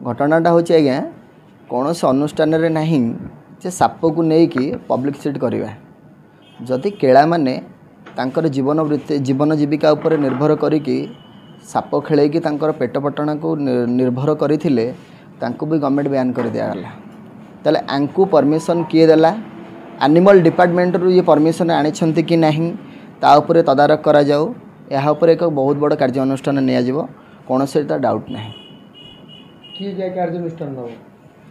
घटनाटा हूँ आज्ञा कौन से अनुष्ठान रे नहीं जे साप को लेकिन पब्लिसिटी करवा जदि केला माने तांकर जीवन वृत्ति जीवन जीविका उपर निर्भर करिकी साप खेलैकी तांकर पेट पटना को निर्भर करथिले तांको भी गवर्नमेंट बैन कर दियागला ताले आंकु परमिशन किए देला एनिमल डिपार्टमेंट रु ये परमिशन आनिछंती कि नहीं ता उपरे तदारक करा जाऊ या उपरे एक बहुत बड़ कार्यानुष्ठान निया जिवो कौन से डाउट नहीं किए जाय कार्यानुष्ठान नबो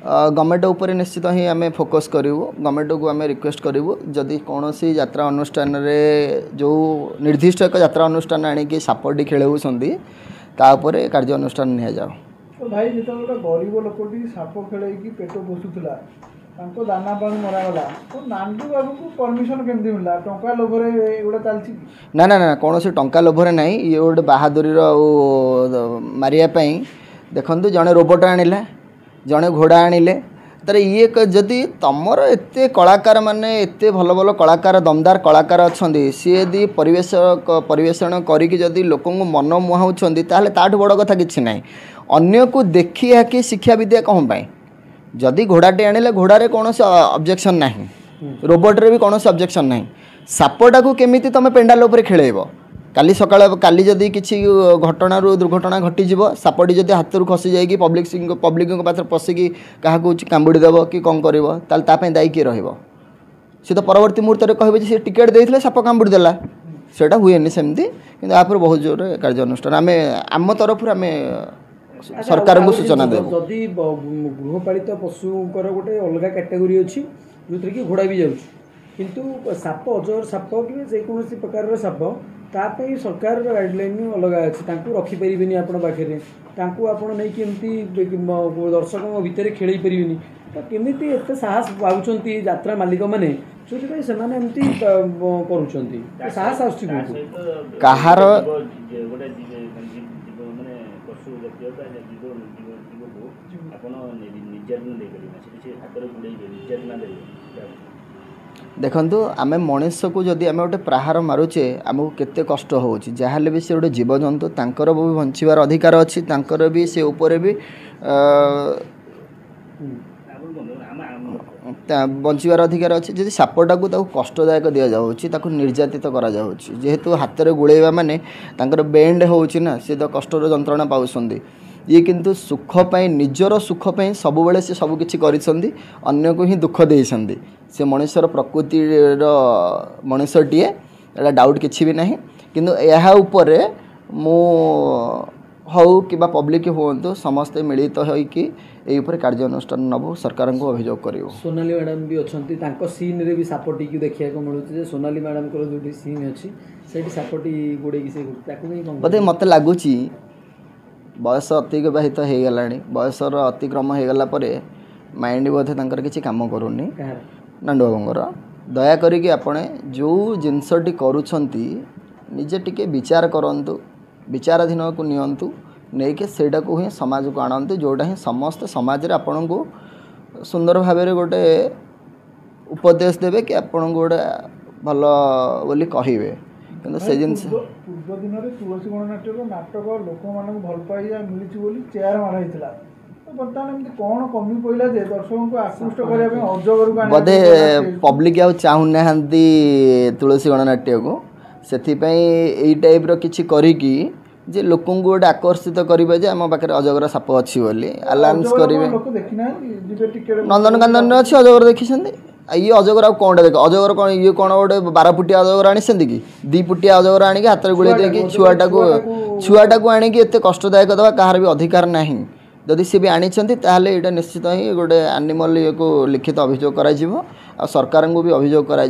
गवर्नमेंट उपर निश्चित ही आम फोकस करूँ गवर्नमेंट को आम रिक्वेस्ट करूँ जदि कौन सी यात्रा अनुष्ठान रे जो निर्दिष्ट एक यात्रा अनुष्ठान आणिकी सापटी खेलुंट तापर कार्यानुष्ठान निया जाओ भाई जो गरीब लोकटी साप खेल पेट पोषुला दाना पानी मरागला तो नांदू बाबू को परमिशन केमती मिला टंका लोभरे एगुड़ा चलती ना ना ना कौन से टंका लोभरे ना ये गोटे बाहादुरी मारिया देखु जड़े रोबोट आनिला जड़े घोड़ा आनिले तर ये जदि तमर एत कलाकार माने एत भल भल कलाकार दमदार कलाकार अच्छा सी यदि परिवेषण करी जदि लोक मन मुहाऊँच ताठू बड़ कथा कि ना अन्य को देखी आके शिक्षा विद्या कौन पाई जदि घोड़ाटे आनिले घोड़ारे कौन से ऑब्जेक्शन ना रोबोट्रे भी कौन से ऑब्जेक्शन ना सापटा को केमिति तुम पेंडाल उपर खेलेब काली सकाळ काली जदि किसी घटना दुर्घटना घटीज सापटी जदि हाथ रू खसी जाए पब्लिक पाखे पशिकी क्या कामुड़ी देव कि कौन कर दायी किए सी तो परवर्ती मुहूर्त में कहे सी टिकेट देते साप कामुड़ी देला सेटा हुए सेमती कि आप बहुत जोर कार्यानुष्ठान आम आम तरफ आम सरकार को सूचना देव जदि गृहपालित पशुकर गोटे अलग कैटेगोरी अच्छी जो कि घोड़ा भी जाऊँ किंतु साप अजगर साप कि जेकोसी प्रकार साप तापाई सरकार गाइडलाइन अलग अच्छी रखिपारे आप पाखे आपड़ नहीं केमती दर्शकों भितर खेल पारे तो केमी एत साहस पाँच यात्रा मालिक मैंने जो एमती कर साहस कहार देखु आम मनीष को जदि आम गोटे प्रहार मारुचे आमको केते कष्ट हो जहाँ भी से गोटे जीवजंतु तांकर भी बंचार अधिकार अच्छी तांकर भी से ऊपर भी बंचार अधिकार अच्छी जब सापटा को कष्टदायक दि जाऊँ निर्यातित करा जेहेतु हाथ में गुड़ेवा माने बेंड होना सी तो कष्टर जंत्रणा पाँच ये किंतु सुखपाई निजर सुखपाई सबुबले से सबकि अन्य को ही दुख देते से मनुष्यर प्रकृतिर मनुष्यटीए एटा डाउट किसी भी नहीं किंतु यह उपर मु हऊ कि पब्लिक हूँ समस्ते मिलित होइकी ऊपर कार्यानुष्ठान नबू सरकार को अभियोग कर सोनाली मैडम भी अच्छा सीन रे भी सापटी की देखा मिलूँ सोनाली मैडम को जो सीन अच्छी से सापटी गोड़े बोधे मत लगुच बयस अतिबाहित हो गला बयसर अतिक्रम हो गला माइंड बोधे किसी काम करूनी नांडू बाबूर दयाकोक आपण जो जिनसटी करुँच निजे टिके विचार करूँ विचाराधीन को नियंतु नहीं कि सेटा को ही समाज को आणतु जोटा ही समस्त समाज रे आपण को सुंदर भाव में गोटे उपदेश देवे कि आपण गोटे भल बोली कहे कि से जिन पूर्व दिन में तुलसी गणनाट्य नाटक लोक मान भल पाई मिली चेयर मारा कौन कमी पड़ा जे दर्शकों को आकृष्ट करने अजगर बोधे पब्लिक आ चाहूना तुलसी गणनाट्य को से टाइप किसी करी जे लोक गोटे आकर्षित करेंगे जे आम पाखे अजगर साप अच्छी बोली अलाउंस करेंगे नंदनकानन अच्छी अजगर देखी ये अजगर आउ कौन देख अजगर कौन ये कौन गोटे 12 फुटिया अजगर आनी 2 फुटिया अजगर आनिक हाथ में गुड़े देकी छुआटा को आनिक एत कष्टदायक दवा कहार भी अधिकार नहीं जदि सी भी आनी यहाँ निश्चित ही गोटे एनिमल ये को लिखित अभियोग कर सरकार को भी अभियोग कर